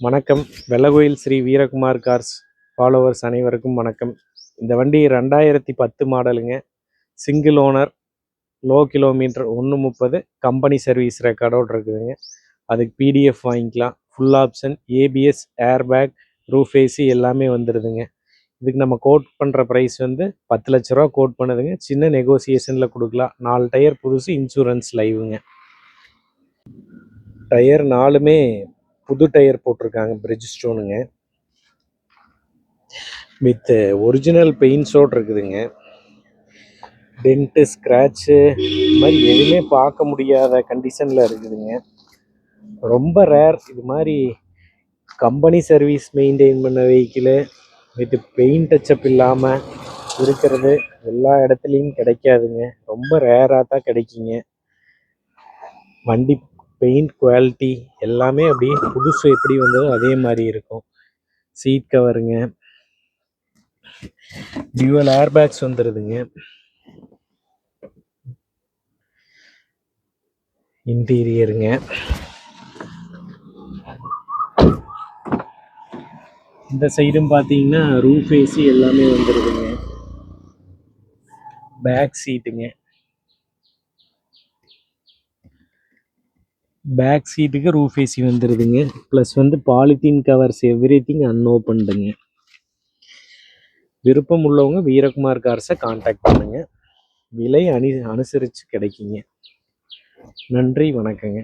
வணக்கம். Vellakoil Sri Veerakumar cars followers அனைவருக்கும் வணக்கம். இந்த வண்டி 2010 மாடலுங்க. Single owner, low kilometre, 130, company service ரெக்கார்டோடு இருக்குதுங்க. அதுக்கு பிடிஎஃப் வாங்கிக்கலாம். Full option, ABS, air bag, roof AC எல்லாமே வந்துடுதுங்க. இதுக்கு நம்ம கோட் பண்ணுற ப்ரைஸ் வந்து 10 லட்ச ரூபா கோட் பண்ணுதுங்க. சின்ன நெகோசியேஷனில் கொடுக்கலாம். 4 டயர் புதுசு, இன்சூரன்ஸ் லைவுங்க. டயர் 4மே புது டயர் போட்டிருக்காங்க, பிரிட்ஜ் ஸ்டோனுங்க, வித் ஒரிஜினல் பெயிண்ட்ஸோடு இருக்குதுங்க. டென்ட்டு, ஸ்க்ராட்சு இது மாதிரி எதுவுமே பார்க்க முடியாத கண்டிஷனில் இருக்குதுங்க. ரொம்ப ரேர் இது மாதிரி கம்பெனி சர்வீஸ் மெயின்டைன் பண்ண வெஹிக்கிளு வித் பெயிண்ட் டச்சப் இல்லாமல் இருக்கிறது எல்லா இடத்துலையும் கிடைக்காதுங்க. ரொம்ப ரேராக தான் கிடைக்குங்க. வண்டி பெயிண்ட் குவாலிட்டி எல்லாமே அப்படியே புதுசு எப்படி வந்ததோ அதே மாதிரி இருக்கும். சீட் கவருங்க, டியூவல் ஏர் பேக்ஸ் வந்துடுதுங்க. இன்டீரியருங்க, இந்த சைடும் பார்த்தீங்கன்னா ரூஃப் ஏசி எல்லாமே வந்துடுதுங்க. பேக் சீட்டுங்க, பேக் சீட்டுக்கு ரூஃப் ஏசி வந்துடுதுங்க. ப்ளஸ் வந்து பாலித்தீன் கவர்ஸ் எவ்ரிதிங் அன்ஓப்பன்டுங்க. விருப்பம் உள்ளவங்க வீரகுமார் கார்ஸை கான்டாக்ட் பண்ணுங்கள். விலை அனுசரித்து கிடைக்குங்க. நன்றி, வணக்கங்க.